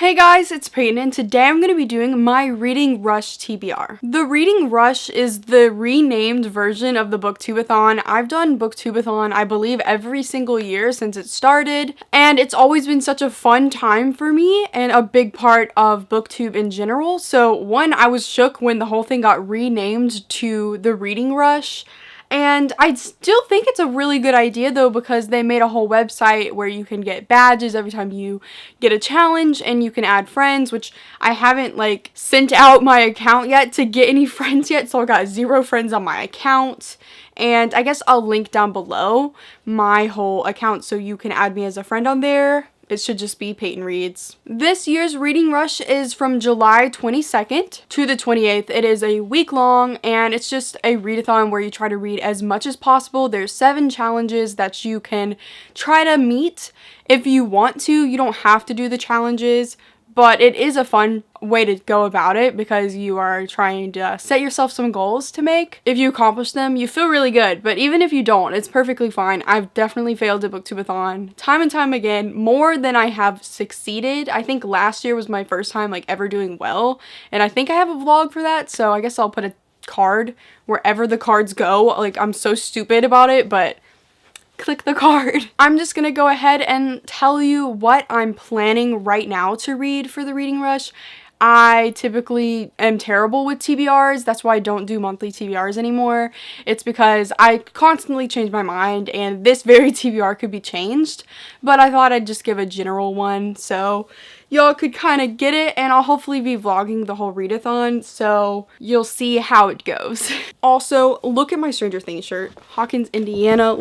Hey guys, it's Peyton, and today I'm going to be doing my Reading Rush TBR. The Reading Rush is the renamed version of the Booktubeathon. I've done Booktubeathon, I believe, every single year since it started, and it's always been such a fun time for me and a big part of Booktube in general. So one, I was shook when the whole thing got renamed to the Reading Rush. And I still think it's a really good idea though, because they made a whole website where you can get badges every time you get a challenge, and you can add friends, which I haven't sent out my account yet to get any friends yet, so I got 0 friends on my account. And I guess I'll link down below my whole account so you can add me as a friend on there. It should just be Peyton Reads. This year's Reading Rush is from July 22nd to the 28th. It is a week long, and it's just a readathon where you try to read as much as possible. There's 7 challenges that you can try to meet if you want to. You don't have to do the challenges, but it is a fun way to go about it because you are trying to set yourself some goals to make. If you accomplish them, you feel really good, but even if you don't, it's perfectly fine. I've definitely failed at Booktubeathon time and time again, more than I have succeeded. I think last year was my first time ever doing well, and I think I have a vlog for that, so I guess I'll put a card wherever the cards go. I'm so stupid about it, but click the card. I'm just gonna go ahead and tell you what I'm planning right now to read for the Reading Rush. I typically am terrible with TBRs. That's why I don't do monthly TBRs anymore. It's because I constantly change my mind, and this very TBR could be changed, but I thought I'd just give a general one so y'all could kind of get it, and I'll hopefully be vlogging the whole readathon, so you'll see how it goes. Also, look at my Stranger Things shirt. Hawkins, Indiana,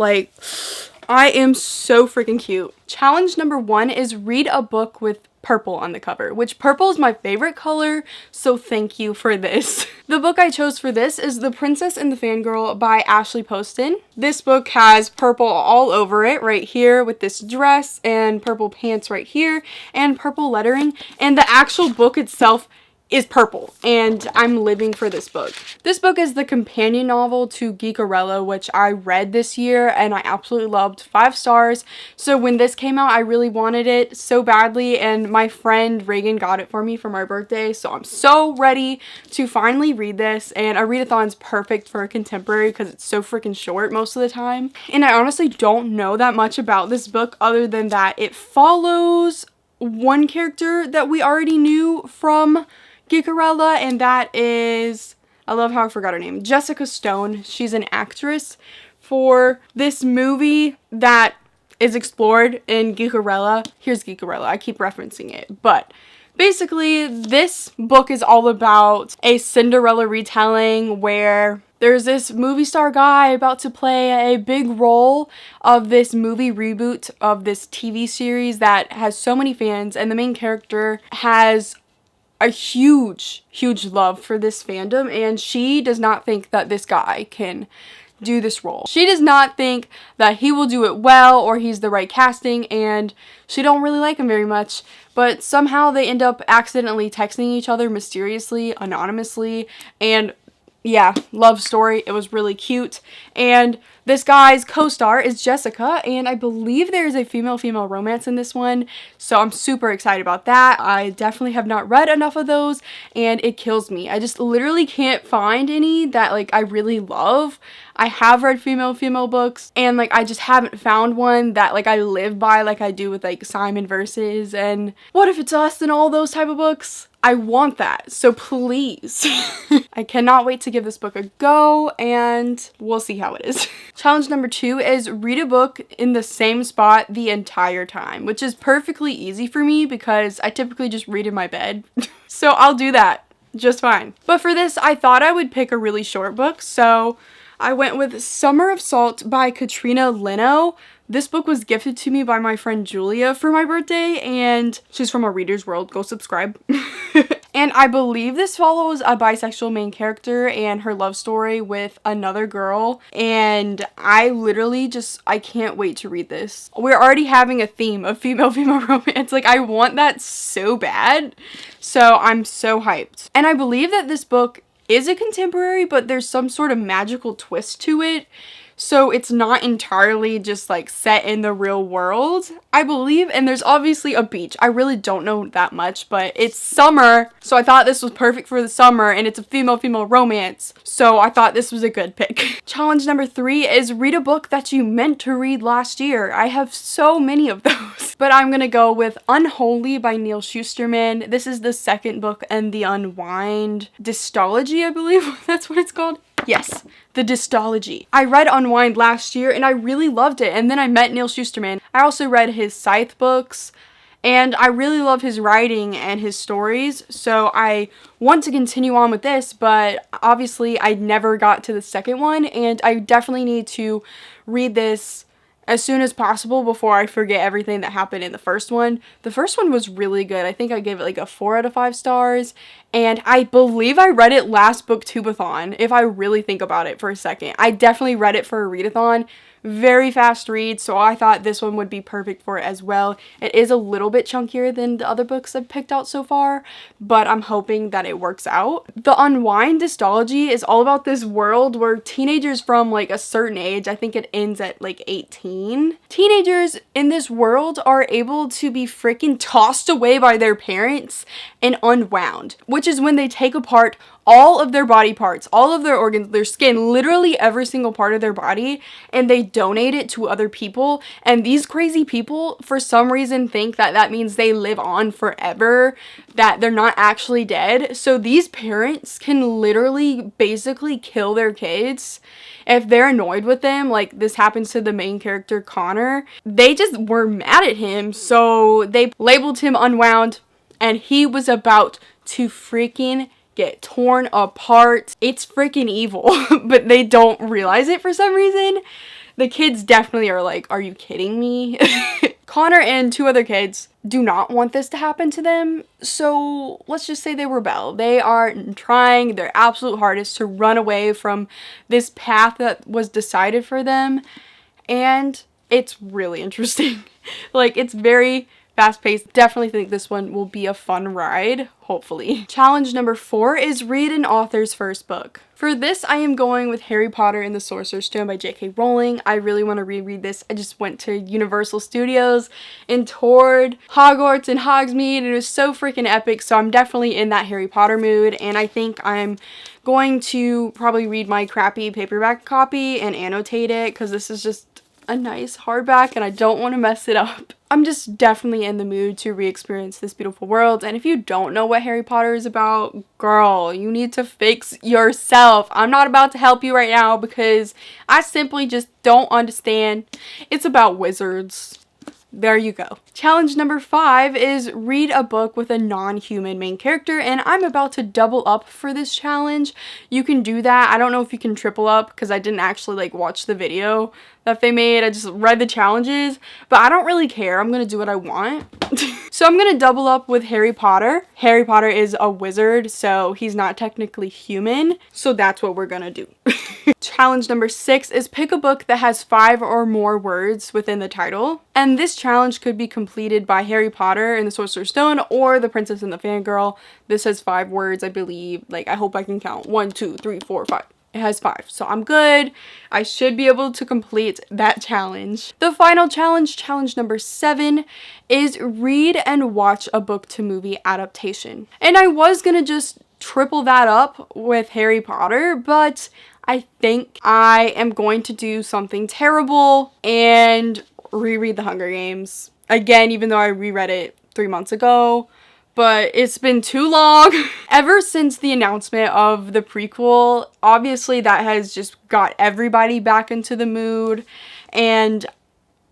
I am so freaking cute. Challenge number 1 is read a book with purple on the cover, which purple is my favorite color, so thank you for this. The book I chose for this is The Princess and the Fangirl by Ashley Poston. This book has purple all over it right here with this dress, and purple pants right here, and purple lettering, and the actual book itself is purple, and I'm living for this book. This book is the companion novel to Geekerella, which I read this year and I absolutely loved. 5 stars. So when this came out, I really wanted it so badly, and my friend Reagan got it for me for my birthday, so I'm so ready to finally read this. And a readathon's perfect for a contemporary because it's so freaking short most of the time. And I honestly don't know that much about this book other than that it follows one character that we already knew from Geekerella, and that is, I love how I forgot her name, Jessica Stone. She's an actress for this movie that is explored in Geekerella. Here's Geekerella, I keep referencing it, but basically this book is all about a Cinderella retelling where there's this movie star guy about to play a big role of this movie reboot of this TV series that has so many fans, and the main character has a huge love for this fandom, and she does not think that this guy can do this role. She does not think that he will do it well or he's the right casting, and she don't really like him very much, but somehow they end up accidentally texting each other mysteriously, anonymously, and yeah, love story. It was really cute. And this guy's co-star is Jessica, and I believe there's a female-female romance in this one, so I'm super excited about that. I definitely have not read enough of those, and it kills me. I just literally can't find any that I really love. I have read female-female books, and I just haven't found one that I live by like I do with Simon Versus and What If It's Us and all those type of books. I want that, so please. I cannot wait to give this book a go, and we'll see how it is. Challenge number 2 is read a book in the same spot the entire time, which is perfectly easy for me because I typically just read in my bed. So I'll do that just fine. But for this, I thought I would pick a really short book, so I went with Summer of Salt by Katrina Leno. This book was gifted to me by my friend Julia for my birthday, and she's from A Reader's World. Go subscribe. And I believe this follows a bisexual main character and her love story with another girl, and I literally I can't wait to read this. We're already having a theme of female-female romance. I want that so bad, so I'm so hyped. And I believe that this book is a contemporary, but there's some sort of magical twist to it. So it's not entirely just like set in the real world, I believe. And there's obviously a beach. I really don't know that much, but it's summer. So I thought this was perfect for the summer, and it's a female-female romance. So I thought this was a good pick. Challenge number 3 is read a book that you meant to read last year. I have so many of those. But I'm gonna go with Unholy by Neil Shusterman. This is the second book in the Unwind dystology, I believe that's what it's called. Yes, the dystology. I read Unwind last year and I really loved it, and then I met Neil Shusterman. I also read his Scythe books, and I really love his writing and his stories, so I want to continue on with this, but obviously I never got to the second one, and I definitely need to read this as soon as possible before I forget everything that happened in the first one. The first one was really good. I think I gave it like a 4 out of 5 stars. And I believe I read it last booktubeathon, if I really think about it for a second. I definitely read it for a readathon. Very fast read, so I thought this one would be perfect for it as well. It is a little bit chunkier than the other books I've picked out so far, but I'm hoping that it works out. The Unwind dystology is all about this world where teenagers from like a certain age, I think it ends at like 18, teenagers in this world are able to be freaking tossed away by their parents and unwound, which is when they take apart all of their body parts, all of their organs, their skin, literally every single part of their body, and they donate it to other people. And these crazy people, for some reason, think that that means they live on forever, that they're not actually dead. So these parents can literally basically kill their kids if they're annoyed with them. Like this happens to the main character, Connor. They just were mad at him, so they labeled him unwound, and he was about to freaking get torn apart. It's freaking evil, but they don't realize it for some reason. The kids definitely are like, are you kidding me? Connor and 2 other kids do not want this to happen to them, so let's just say they rebel. They are trying their absolute hardest to run away from this path that was decided for them, and it's really interesting. Like, it's very fast-paced. Definitely think this one will be a fun ride, hopefully. Challenge number 4 is read an author's first book. For this, I am going with Harry Potter and the Sorcerer's Stone by J.K. Rowling. I really want to reread this. I just went to Universal Studios and toured Hogwarts and Hogsmeade, and it was so freaking epic, so I'm definitely in that Harry Potter mood, and I think I'm going to probably read my crappy paperback copy and annotate it, because this is just a nice hardback and I don't want to mess it up. I'm just definitely in the mood to re-experience this beautiful world, and if you don't know what Harry Potter is about, girl, you need to fix yourself. I'm not about to help you right now because I simply just don't understand. It's about wizards. There you go. Challenge number 5 is read a book with a non-human main character, and I'm about to double up for this challenge. You can do that. I don't know if you can triple up because I didn't actually like watch the video that they made. I just read the challenges, but I don't really care. I'm gonna do what I want. So I'm gonna double up with Harry Potter. Harry Potter is a wizard, so he's not technically human, so that's what we're gonna do. Challenge number 6 is pick a book that has 5 or more words within the title. And this challenge could be completed by Harry Potter and the Sorcerer's Stone or The Princess and the Fangirl. This has 5 words, I believe. Like, I hope I can count. 1, 2, 3, 4, 5. It has 5, so I'm good. I should be able to complete that challenge. The final challenge, challenge number 7, is read and watch a book to movie adaptation. And I was gonna just triple that up with Harry Potter, but I think I am going to do something terrible and reread The Hunger Games again, even though I reread it 3 months ago. But it's been too long. Ever since the announcement of the prequel, obviously that has just got everybody back into the mood, and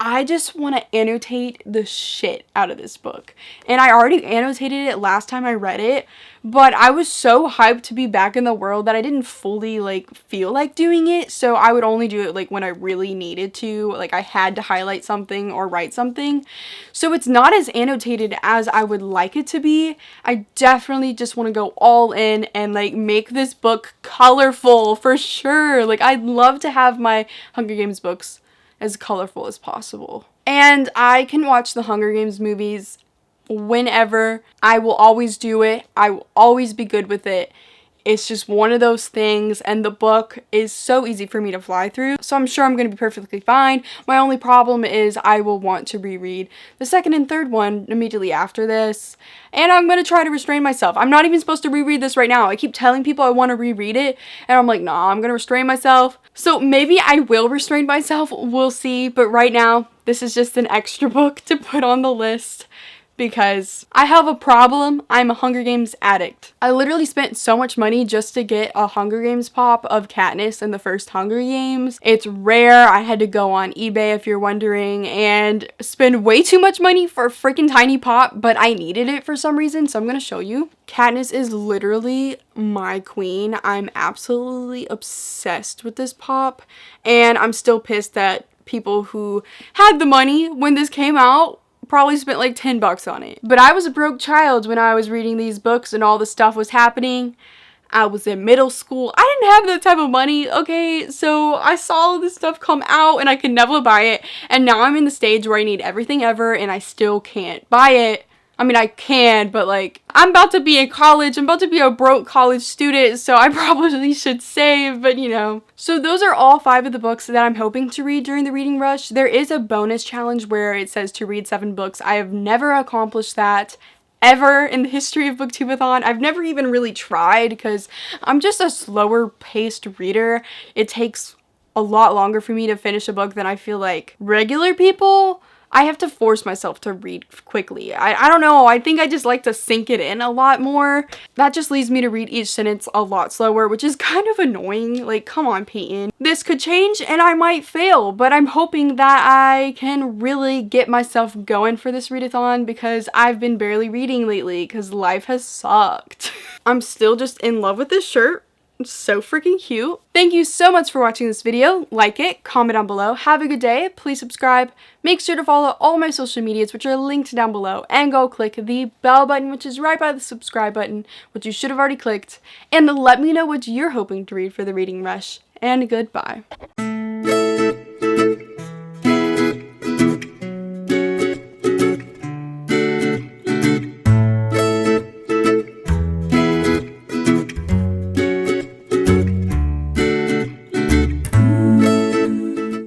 I just want to annotate the shit out of this book. And I already annotated it last time I read it, but I was so hyped to be back in the world that I didn't fully like feel like doing it, so I would only do it like when I really needed to, like I had to highlight something or write something. So it's not as annotated as I would like it to be. I definitely just want to go all in and like make this book colorful for sure. Like, I'd love to have my Hunger Games books as colorful as possible. And I can watch the Hunger Games movies whenever. I will always do it. I will always be good with it. It's just one of those things, and the book is so easy for me to fly through, so I'm sure I'm going to be perfectly fine. My only problem is I will want to reread the second and third one immediately after this, and I'm going to try to restrain myself. I'm not even supposed to reread this right now. I keep telling people I want to reread it, and I'm like, nah, I'm going to restrain myself. So maybe I will restrain myself, we'll see, but right now, this is just an extra book to put on the list because I have a problem. I'm a Hunger Games addict. I literally spent so much money just to get a Hunger Games pop of Katniss in the first Hunger Games. It's rare. I had to go on eBay, if you're wondering, and spend way too much money for a freaking tiny pop, but I needed it for some reason, so I'm gonna show you. Katniss is literally my queen. I'm absolutely obsessed with this pop, and I'm still pissed that people who had the money when this came out probably spent like $10 on it. But I was a broke child when I was reading these books and all this stuff was happening. I was in middle school. I didn't have that type of money, okay? So I saw this stuff come out and I could never buy it. And now I'm in the stage where I need everything ever and I still can't buy it. I mean, I can, but like, I'm about to be in college. I'm about to be a broke college student, so I probably should save, but you know. So those are all 5 of the books that I'm hoping to read during the reading rush. There is a bonus challenge where it says to read 7 books. I have never accomplished that ever in the history of Booktubeathon. I've never even really tried because I'm just a slower paced reader. It takes a lot longer for me to finish a book than I feel like regular people. I have to force myself to read quickly. I don't know, I think I just like to sink it in a lot more. That just leads me to read each sentence a lot slower, which is kind of annoying. Like, come on, Peyton. This could change and I might fail, but I'm hoping that I can really get myself going for this readathon because I've been barely reading lately because life has sucked. I'm still just in love with this shirt. It's so freaking cute. Thank you so much for watching this video. Like it, comment down below. Have a good day. Please subscribe. Make sure to follow all my social medias, which are linked down below. And go click the bell button, which is right by the subscribe button, which you should have already clicked. And let me know what you're hoping to read for the reading rush. And goodbye.